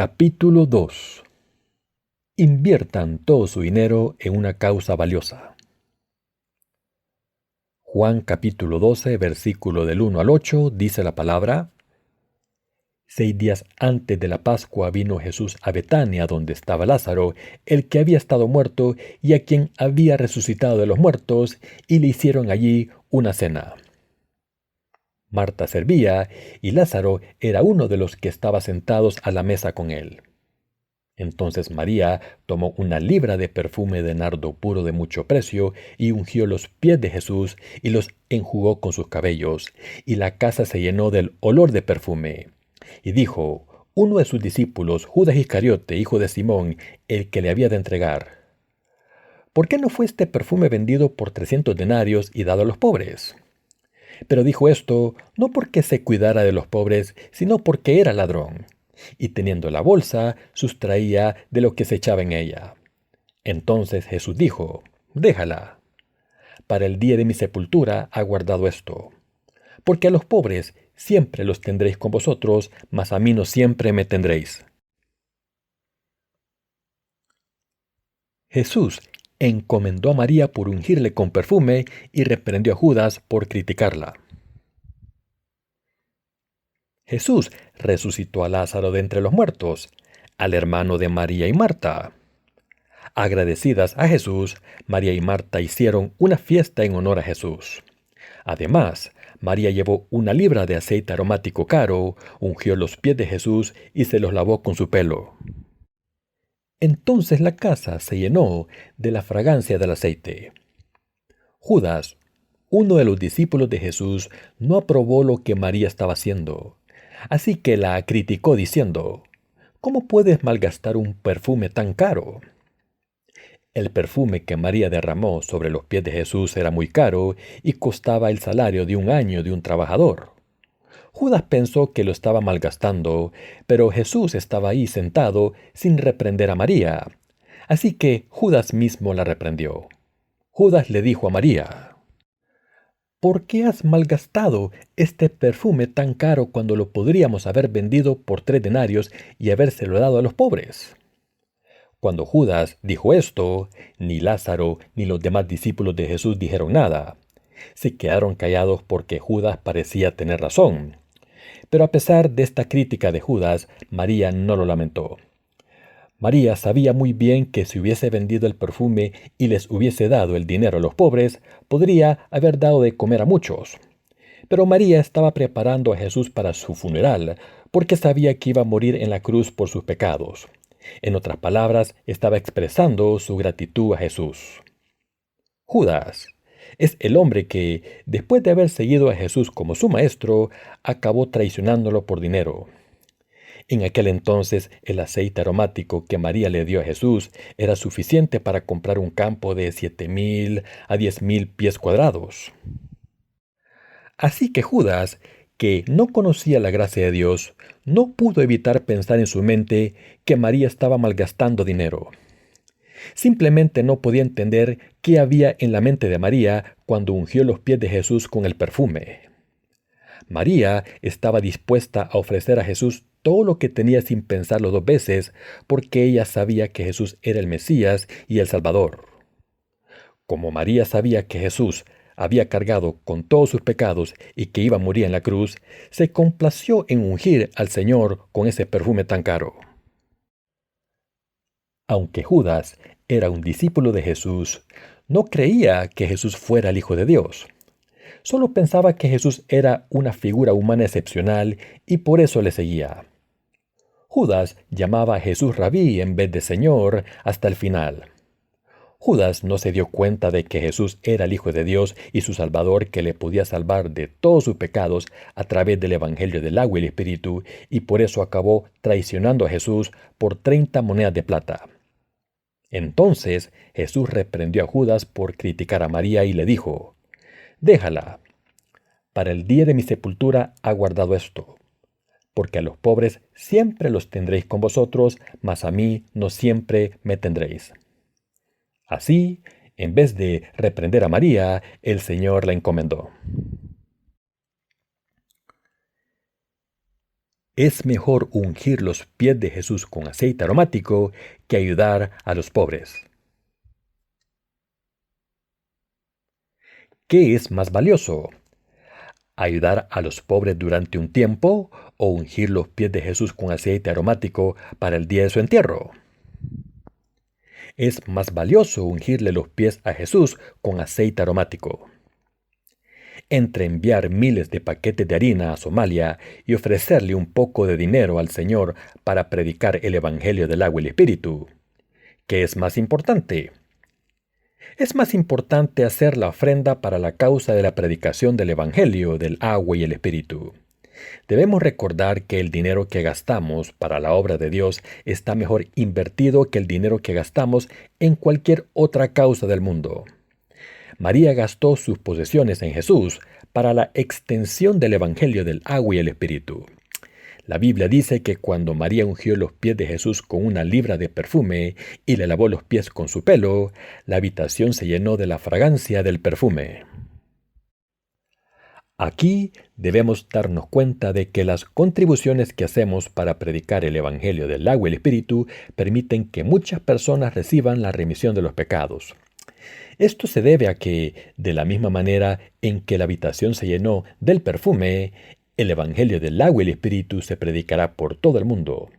Capítulo 2. Inviertan todo su dinero en una causa valiosa. Juan capítulo 12, versículo del 1 al 8, dice la palabra: 6 días antes de la Pascua vino Jesús a Betania, donde estaba Lázaro, el que había estado muerto y a quien había resucitado de los muertos, y le hicieron allí una cena. Marta servía, y Lázaro era uno de los que estaba sentados a la mesa con él. Entonces María tomó una libra de perfume de nardo puro de mucho precio y ungió los pies de Jesús y los enjugó con sus cabellos, y la casa se llenó del olor de perfume. Y dijo: uno de sus discípulos, Judas Iscariote, hijo de Simón, el que le había de entregar: ¿por qué no fue este perfume vendido por 300 denarios y dado a los pobres? Pero dijo esto no porque se cuidara de los pobres, sino porque era ladrón, y teniendo la bolsa, sustraía de lo que se echaba en ella. Entonces Jesús dijo: déjala. Para el día de mi sepultura ha guardado esto. Porque a los pobres siempre los tendréis con vosotros, mas a mí no siempre me tendréis. Jesús encomendó a María por ungirle con perfume y reprendió a Judas por criticarla. Jesús resucitó a Lázaro de entre los muertos, al hermano de María y Marta. Agradecidas a Jesús, María y Marta hicieron una fiesta en honor a Jesús. Además, María llevó una libra de aceite aromático caro, ungió los pies de Jesús y se los lavó con su pelo. Entonces la casa se llenó de la fragancia del aceite. Judas, uno de los discípulos de Jesús, no aprobó lo que María estaba haciendo, así que la criticó diciendo: ¿cómo puedes malgastar un perfume tan caro? El perfume que María derramó sobre los pies de Jesús era muy caro y costaba el salario de un año de un trabajador. Judas pensó que lo estaba malgastando, pero Jesús estaba ahí sentado sin reprender a María. Así que Judas mismo la reprendió. Judas le dijo a María: ¿por qué has malgastado este perfume tan caro cuando lo podríamos haber vendido por 3 denarios y habérselo dado a los pobres? Cuando Judas dijo esto, ni Lázaro ni los demás discípulos de Jesús dijeron nada. Se quedaron callados porque Judas parecía tener razón. Pero a pesar de esta crítica de Judas, María no lo lamentó. María sabía muy bien que si hubiese vendido el perfume y les hubiese dado el dinero a los pobres, podría haber dado de comer a muchos. Pero María estaba preparando a Jesús para su funeral, porque sabía que iba a morir en la cruz por sus pecados. En otras palabras, estaba expresando su gratitud a Jesús. Judas es el hombre que, después de haber seguido a Jesús como su maestro, acabó traicionándolo por dinero. En aquel entonces, el aceite aromático que María le dio a Jesús era suficiente para comprar un campo de 7,000 a 10,000 pies cuadrados. Así que Judas, que no conocía la gracia de Dios, no pudo evitar pensar en su mente que María estaba malgastando dinero. Simplemente no podía entender qué había en la mente de María cuando ungió los pies de Jesús con el perfume. María estaba dispuesta a ofrecer a Jesús todo lo que tenía sin pensarlo 2 veces, porque ella sabía que Jesús era el Mesías y el Salvador. Como María sabía que Jesús había cargado con todos sus pecados y que iba a morir en la cruz, se complació en ungir al Señor con ese perfume tan caro. Aunque Judas era un discípulo de Jesús, no creía que Jesús fuera el Hijo de Dios. Solo pensaba que Jesús era una figura humana excepcional y por eso le seguía. Judas llamaba a Jesús Rabí en vez de Señor hasta el final. Judas no se dio cuenta de que Jesús era el Hijo de Dios y su Salvador, que le podía salvar de todos sus pecados a través del Evangelio del agua y el Espíritu, y por eso acabó traicionando a Jesús por 30 monedas de plata. Entonces Jesús reprendió a Judas por criticar a María y le dijo: déjala. Para el día de mi sepultura ha guardado esto. Porque a los pobres siempre los tendréis con vosotros, mas a mí no siempre me tendréis. Así, en vez de reprender a María, el Señor la encomendó. Es mejor ungir los pies de Jesús con aceite aromático que ayudar a los pobres. ¿Qué es más valioso? ¿Ayudar a los pobres durante un tiempo o ungir los pies de Jesús con aceite aromático para el día de su entierro? Es más valioso ungirle los pies a Jesús con aceite aromático. Entre enviar miles de paquetes de harina a Somalia y ofrecerle un poco de dinero al Señor para predicar el Evangelio del agua y el Espíritu, ¿qué es más importante? Es más importante hacer la ofrenda para la causa de la predicación del Evangelio del agua y el Espíritu. Debemos recordar que el dinero que gastamos para la obra de Dios está mejor invertido que el dinero que gastamos en cualquier otra causa del mundo. María gastó sus posesiones en Jesús para la extensión del Evangelio del agua y el Espíritu. La Biblia dice que cuando María ungió los pies de Jesús con una libra de perfume y le lavó los pies con su pelo, la habitación se llenó de la fragancia del perfume. Aquí debemos darnos cuenta de que las contribuciones que hacemos para predicar el Evangelio del agua y el Espíritu permiten que muchas personas reciban la remisión de los pecados. Esto se debe a que, de la misma manera en que la habitación se llenó del perfume, el Evangelio del agua y el Espíritu se predicará por todo el mundo.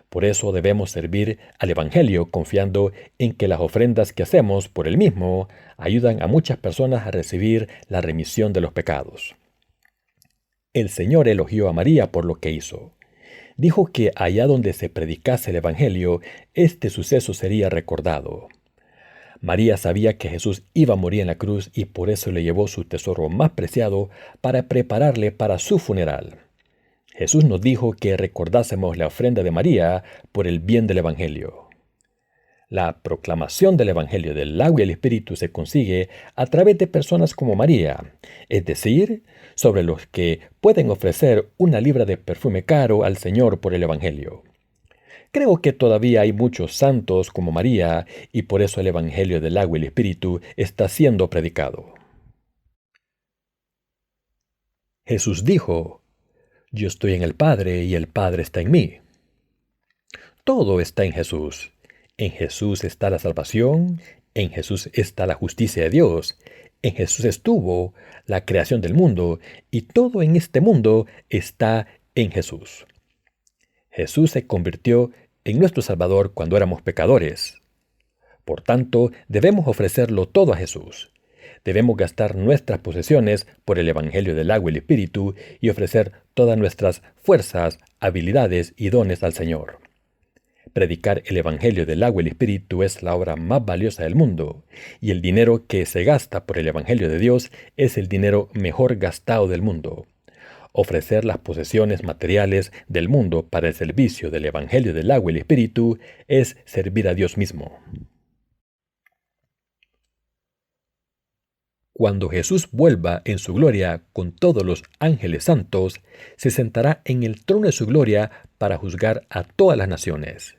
Por eso debemos servir al Evangelio confiando en que las ofrendas que hacemos por él mismo ayudan a muchas personas a recibir la remisión de los pecados. El Señor elogió a María por lo que hizo. Dijo que allá donde se predicase el Evangelio, este suceso sería recordado. María sabía que Jesús iba a morir en la cruz y por eso le llevó su tesoro más preciado para prepararle para su funeral. Jesús nos dijo que recordásemos la ofrenda de María por el bien del Evangelio. La proclamación del Evangelio del agua y el Espíritu se consigue a través de personas como María, es decir, sobre los que pueden ofrecer una libra de perfume caro al Señor por el Evangelio. Creo que todavía hay muchos santos como María y por eso el Evangelio del agua y el Espíritu está siendo predicado. Jesús dijo: Yo estoy en el Padre y el Padre está en mí. Todo está en Jesús. En Jesús está la salvación, en Jesús está la justicia de Dios, en Jesús estuvo la creación del mundo y todo en este mundo está en Jesús. Jesús se convirtió en nuestro Salvador cuando éramos pecadores. Por tanto, debemos ofrecerlo todo a Jesús. Debemos gastar nuestras posesiones por el Evangelio del agua y el Espíritu y ofrecer todas nuestras fuerzas, habilidades y dones al Señor. Predicar el Evangelio del agua y el Espíritu es la obra más valiosa del mundo, y el dinero que se gasta por el Evangelio de Dios es el dinero mejor gastado del mundo. Ofrecer las posesiones materiales del mundo para el servicio del Evangelio del agua y el Espíritu es servir a Dios mismo. Cuando Jesús vuelva en su gloria con todos los ángeles santos, se sentará en el trono de su gloria para juzgar a todas las naciones.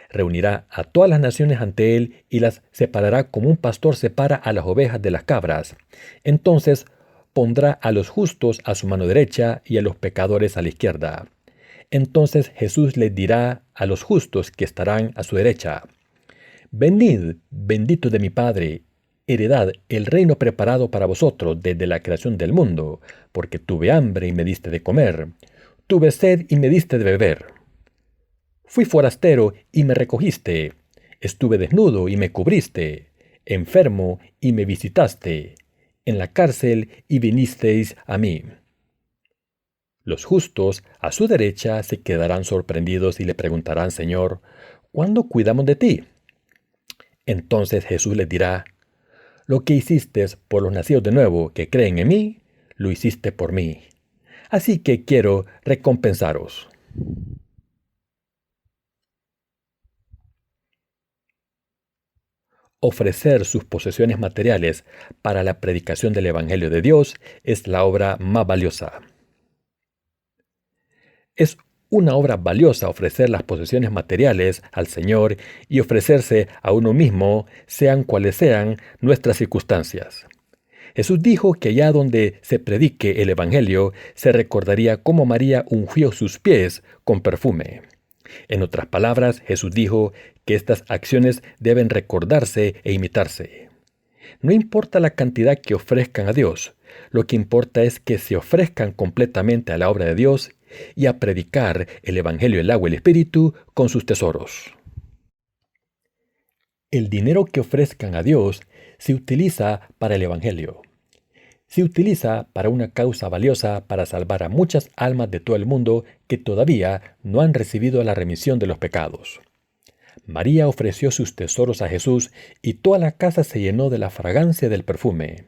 Reunirá a todas las naciones ante él y las separará como un pastor separa a las ovejas de las cabras. Entonces pondrá a los justos a su mano derecha y a los pecadores a la izquierda. Entonces Jesús les dirá a los justos que estarán a su derecha: Venid, benditos de mi Padre, heredad el reino preparado para vosotros desde la creación del mundo, porque tuve hambre y me diste de comer, tuve sed y me diste de beber. Fui forastero y me recogiste, estuve desnudo y me cubriste, enfermo y me visitaste, en la cárcel y vinisteis a mí. Los justos a su derecha se quedarán sorprendidos y le preguntarán: Señor, ¿cuándo cuidamos de ti? Entonces Jesús les dirá: Lo que hiciste por los nacidos de nuevo que creen en mí, lo hiciste por mí. Así que quiero recompensaros. Ofrecer sus posesiones materiales para la predicación del Evangelio de Dios es la obra más valiosa. Es una obra valiosa ofrecer las posesiones materiales al Señor y ofrecerse a uno mismo, sean cuales sean nuestras circunstancias. Jesús dijo que allá donde se predique el Evangelio, se recordaría cómo María ungió sus pies con perfume. En otras palabras, Jesús dijo que estas acciones deben recordarse e imitarse. No importa la cantidad que ofrezcan a Dios, lo que importa es que se ofrezcan completamente a la obra de Dios y a predicar el Evangelio, el agua y el Espíritu con sus tesoros. El dinero que ofrezcan a Dios se utiliza para el Evangelio. Se utiliza para una causa valiosa para salvar a muchas almas de todo el mundo que todavía no han recibido la remisión de los pecados. María ofreció sus tesoros a Jesús y toda la casa se llenó de la fragancia del perfume.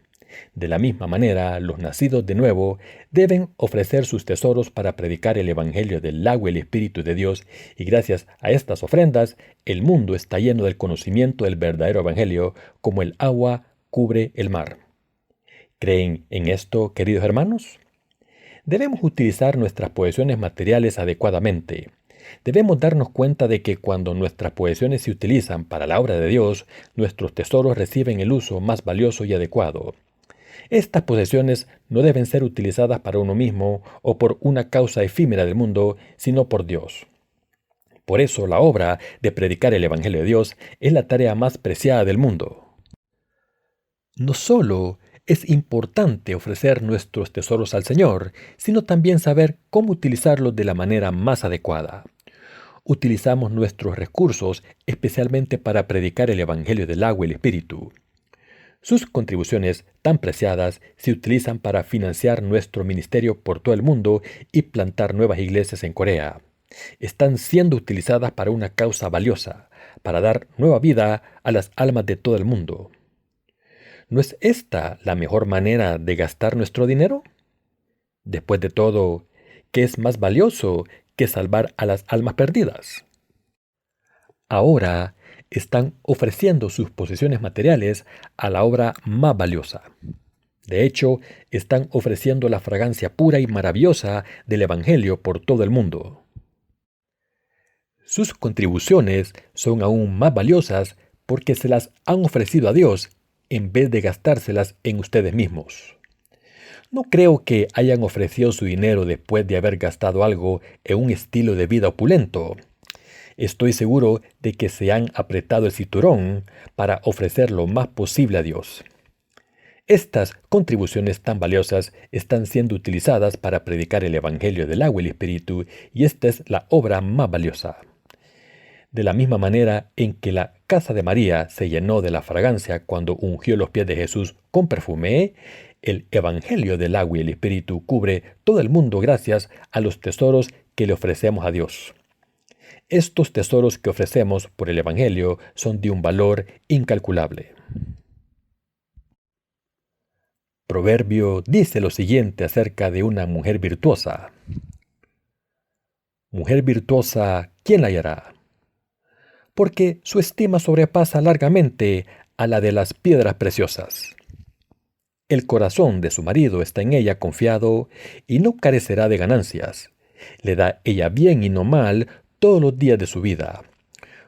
De la misma manera, los nacidos de nuevo deben ofrecer sus tesoros para predicar el Evangelio del agua y el Espíritu de Dios, y gracias a estas ofrendas, el mundo está lleno del conocimiento del verdadero Evangelio, como el agua cubre el mar. ¿Creen en esto, queridos hermanos? Debemos utilizar nuestras posesiones materiales adecuadamente. Debemos darnos cuenta de que cuando nuestras posesiones se utilizan para la obra de Dios, nuestros tesoros reciben el uso más valioso y adecuado. Estas posesiones no deben ser utilizadas para uno mismo o por una causa efímera del mundo, sino por Dios. Por eso la obra de predicar el Evangelio de Dios es la tarea más preciada del mundo. No solo es importante ofrecer nuestros tesoros al Señor, sino también saber cómo utilizarlos de la manera más adecuada. Utilizamos nuestros recursos especialmente para predicar el Evangelio del agua y el Espíritu. Sus contribuciones tan preciadas se utilizan para financiar nuestro ministerio por todo el mundo y plantar nuevas iglesias en Corea. Están siendo utilizadas para una causa valiosa, para dar nueva vida a las almas de todo el mundo. ¿No es esta la mejor manera de gastar nuestro dinero? Después de todo, ¿qué es más valioso que salvar a las almas perdidas? Ahora están ofreciendo sus posesiones materiales a la obra más valiosa. De hecho, están ofreciendo la fragancia pura y maravillosa del Evangelio por todo el mundo. Sus contribuciones son aún más valiosas porque se las han ofrecido a Dios en vez de gastárselas en ustedes mismos. No creo que hayan ofrecido su dinero después de haber gastado algo en un estilo de vida opulento. Estoy seguro de que se han apretado el cinturón para ofrecer lo más posible a Dios. Estas contribuciones tan valiosas están siendo utilizadas para predicar el Evangelio del agua y el Espíritu, y esta es la obra más valiosa. De la misma manera en que la casa de María se llenó de la fragancia cuando ungió los pies de Jesús con perfume, el Evangelio del agua y el Espíritu cubre todo el mundo gracias a los tesoros que le ofrecemos a Dios. Estos tesoros que ofrecemos por el Evangelio son de un valor incalculable. Proverbio dice lo siguiente acerca de una mujer virtuosa. Mujer virtuosa, ¿quién la hallará? Porque su estima sobrepasa largamente a la de las piedras preciosas. El corazón de su marido está en ella confiado y no carecerá de ganancias. Le da ella bien y no mal todos los días de su vida.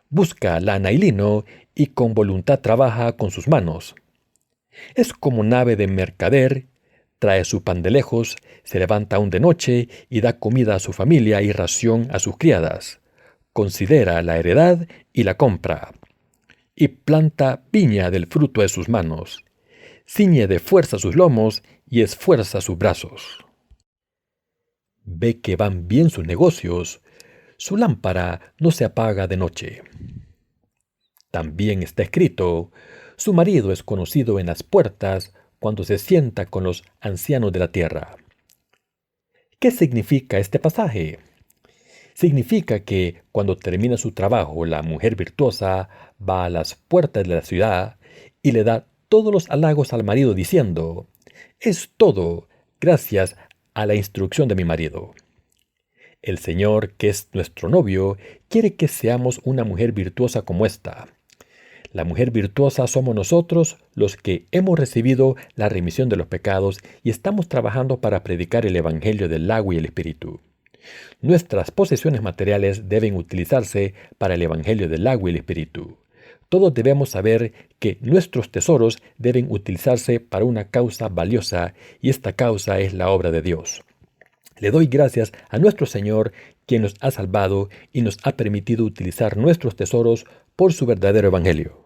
Busca lana y lino y con voluntad trabaja con sus manos. Es como nave de mercader, trae su pan de lejos, se levanta aún de noche y da comida a su familia y ración a sus criadas. Considera la heredad y la compra. Y planta viña del fruto de sus manos. Ciñe de fuerza sus lomos y esfuerza sus brazos. Ve que van bien sus negocios. Su lámpara no se apaga de noche. También está escrito, su marido es conocido en las puertas cuando se sienta con los ancianos de la tierra. ¿Qué significa este pasaje? Significa que cuando termina su trabajo, la mujer virtuosa va a las puertas de la ciudad y le da todos los halagos al marido diciendo, es todo gracias a la instrucción de mi marido. El Señor, que es nuestro novio, quiere que seamos una mujer virtuosa como esta. La mujer virtuosa somos nosotros los que hemos recibido la remisión de los pecados y estamos trabajando para predicar el Evangelio del agua y el Espíritu. Nuestras posesiones materiales deben utilizarse para el Evangelio del agua y el Espíritu. Todos debemos saber que nuestros tesoros deben utilizarse para una causa valiosa, y esta causa es la obra de Dios. Le doy gracias a nuestro Señor, quien nos ha salvado y nos ha permitido utilizar nuestros tesoros por su verdadero evangelio.